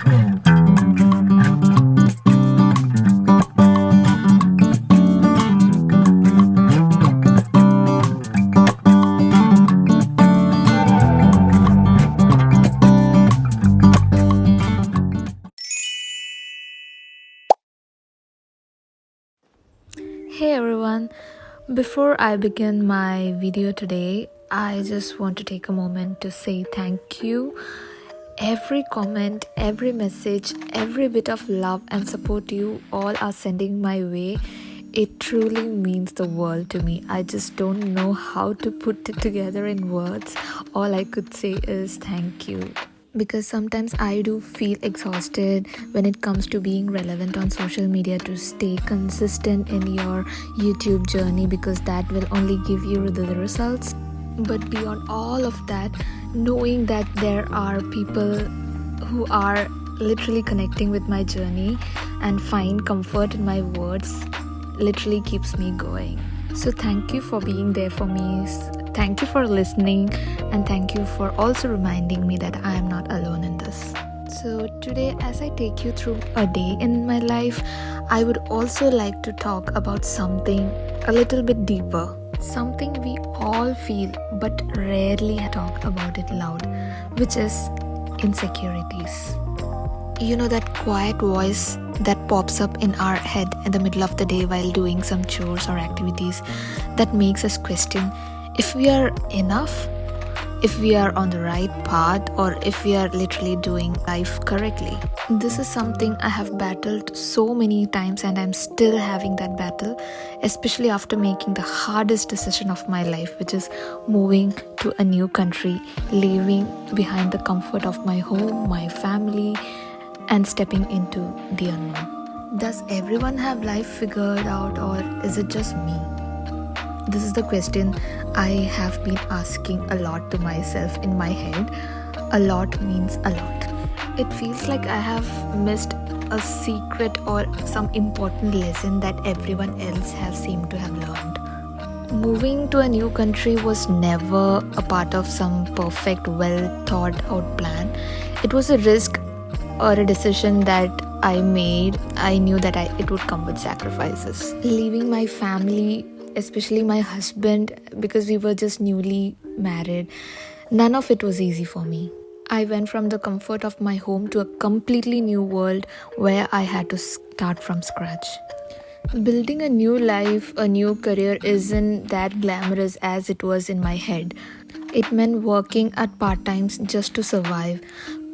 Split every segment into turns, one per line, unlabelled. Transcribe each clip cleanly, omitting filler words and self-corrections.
Hey everyone, before I begin my video today, I just want to take a moment to say thank you. Every comment, every message, every bit of love and support you all are sending my way, it truly means the world to me. I just don't know how to put it together in words. All I could say is thank you. Because sometimes I do feel exhausted when it comes to being relevant on social media, to stay consistent in your YouTube journey, because that will only give you the results. But beyond all of that, knowing that there are people who are literally connecting with my journey and find comfort in my words literally keeps me going. So thank you for being there for me. Thank you for listening, and thank you for also reminding me that I am not alone in this. So today, as I take you through a day in my life, I would also like to talk about something a little bit deeper. Something we all feel but rarely talk about it loud, which is insecurities. You know, that quiet voice that pops up in our head in the middle of the day while doing some chores or activities that makes us question if we are enough, if we are on the right path, or if we are literally doing life correctly. This is something I have battled so many times, and I'm still having that battle, especially after making the hardest decision of my life, which is moving to a new country, leaving behind the comfort of my home, my family, and stepping into the unknown. Does everyone have life figured out, or is it just me? This is the question I have been asking a lot to myself in my head. A lot means a lot. It feels like I have missed a secret or some important lesson that everyone else has seemed to have learned. Moving to a new country was never a part of some perfect, well thought out plan. It was a risk or a decision that I made. I knew that it would come with sacrifices. Leaving my family, especially my husband, because we were just newly married, none of it was easy for me. I went from the comfort of my home to a completely new world where I had to start from scratch. Building a new life, a new career isn't that glamorous as it was in my head. It meant working at part-times just to survive,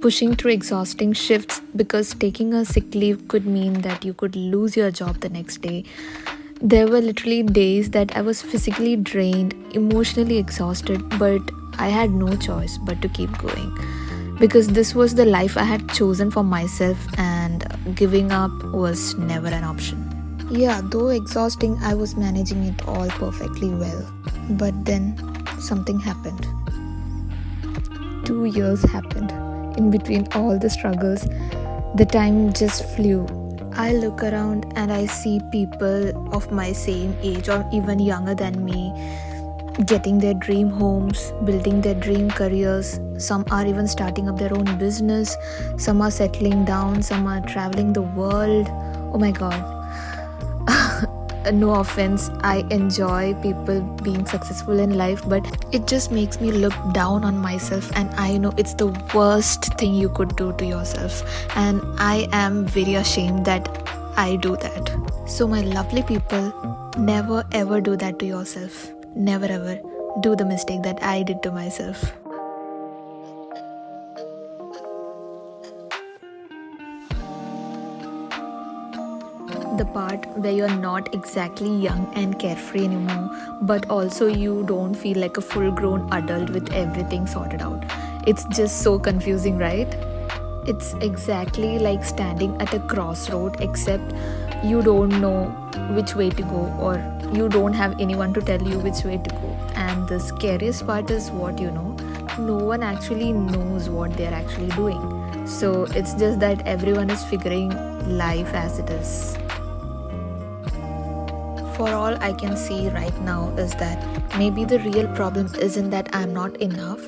pushing through exhausting shifts because taking a sick leave could mean that you could lose your job the next day. There were literally days that I was physically drained, emotionally exhausted, but I had no choice but to keep going, because this was the life I had chosen for myself, and giving up was never an option. Yeah, though exhausting, I was managing it all perfectly well. But then something happened. 2 years happened. In between all the struggles, the time just flew. I look around and I see people of my same age or even younger than me getting their dream homes, building their dream careers. Some are even starting up their own business. Some are settling down. Some are traveling the world. Oh my god. No offense, I enjoy people being successful in life, but it just makes me look down on myself, and I know it's the worst thing you could do to yourself, and I am very ashamed that I do that. So my lovely people, never ever do that to yourself. Never ever do the mistake that I did to myself. The part where you're not exactly young and carefree anymore, but also you don't feel like a full-grown adult with everything sorted out. It's just so confusing, right? It's exactly like standing at a crossroad, except you don't know which way to go, or you don't have anyone to tell you which way to go. And the scariest part is what you know. No one actually knows what they're actually doing. So it's just that everyone is figuring life as it is. For all I can see right now is that maybe the real problem isn't that I'm not enough.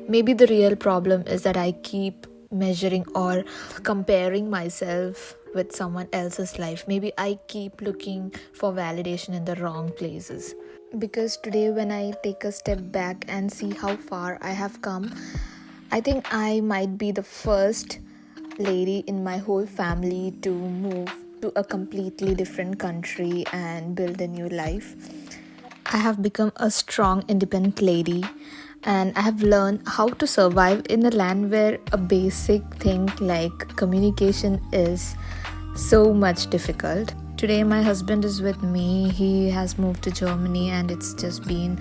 Maybe the real problem is that I keep measuring or comparing myself with someone else's life. Maybe I keep looking for validation in the wrong places. Because today, when I take a step back and see how far I have come, I think I might be the first lady in my whole family to move to a completely different country and build a new life. I have become a strong, independent lady, and I have learned how to survive in a land where a basic thing like communication is so much difficult. Today, my husband is with me. He has moved to Germany, and it's just been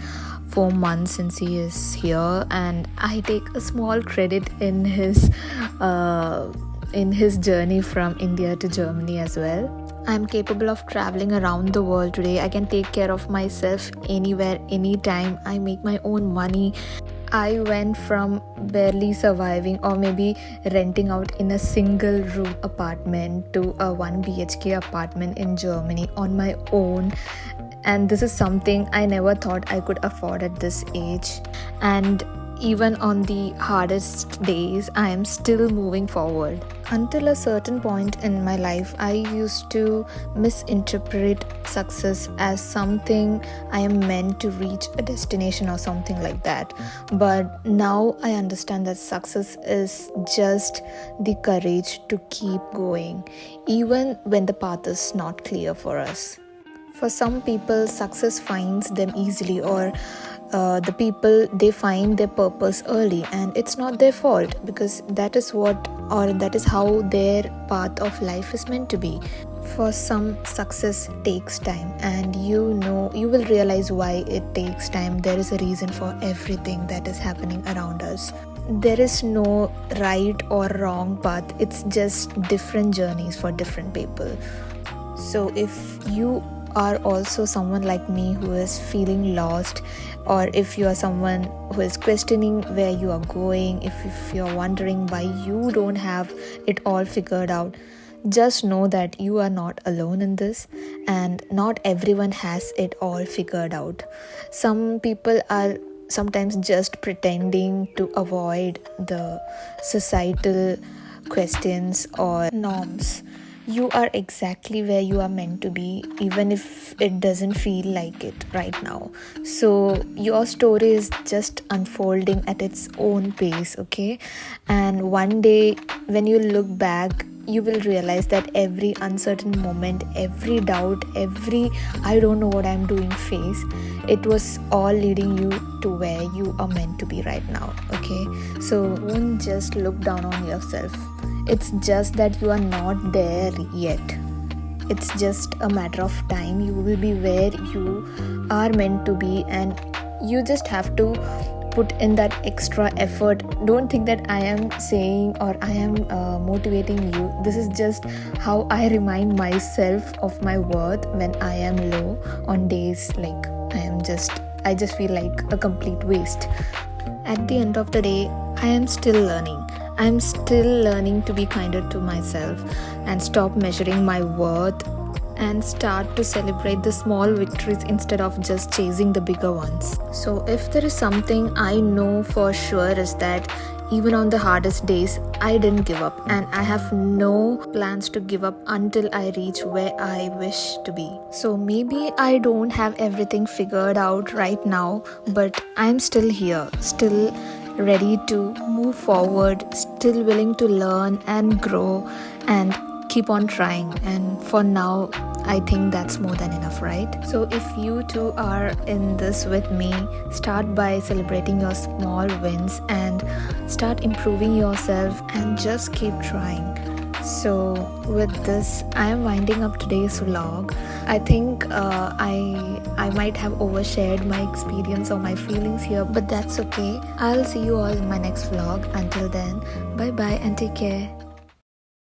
4 months since he is here, and I take a small credit in his journey from India to Germany as well. I'm capable of traveling around the world today. I can take care of myself anywhere, anytime. I make my own money. I went from barely surviving or maybe renting out in a single room apartment to a 1 BHK apartment in Germany on my own. And this is something I never thought I could afford at this age. And even on the hardest days, I am still moving forward. Until a certain point in my life, I used to misinterpret success as something I am meant to reach a destination or something like that. But now I understand that success is just the courage to keep going, even when the path is not clear for us. For some people, success finds them easily, or the people, they find their purpose early, and it's not their fault, because that is how their path of life is meant to be. For some, success takes time, and you will realize why it takes time. There is a reason for everything that is happening around us. There is no right or wrong path. It's just different journeys for different people. So if you are also someone like me who is feeling lost, or if you are someone who is questioning where you are going, if you're wondering why you don't have it all figured out, just know that you are not alone in this, and not everyone has it all figured out. Some people are sometimes just pretending to avoid the societal questions or norms. You are exactly where you are meant to be, even if it doesn't feel like it right now. So your story is just unfolding at its own pace, okay? And one day when you look back, you will realize that every uncertain moment, every doubt, every I don't know what I'm doing phase, it was all leading you to where you are meant to be right now, okay? So don't just look down on yourself. It's just that you are not there yet. It's just a matter of time. You will be where you are meant to be, and you just have to put in that extra effort. Don't think that I am saying or I am motivating you. This is just how I remind myself of my worth when I am low, on days like I just feel like a complete waste. At the end of the day, I am still learning. I'm still learning to be kinder to myself and stop measuring my worth and start to celebrate the small victories instead of just chasing the bigger ones. So if there is something I know for sure, is that even on the hardest days, I didn't give up, and I have no plans to give up until I reach where I wish to be. So maybe I don't have everything figured out right now, but I'm still here, still ready to move forward, still willing to learn and grow and keep on trying. And for now, I think that's more than enough, right? So if you too are in this with me, start by celebrating your small wins and start improving yourself and just keep trying. So with this, I am winding up today's vlog. I think I might have overshared my experience or my feelings here, but that's okay. I'll see you all in my next vlog. Until then, bye bye and take care.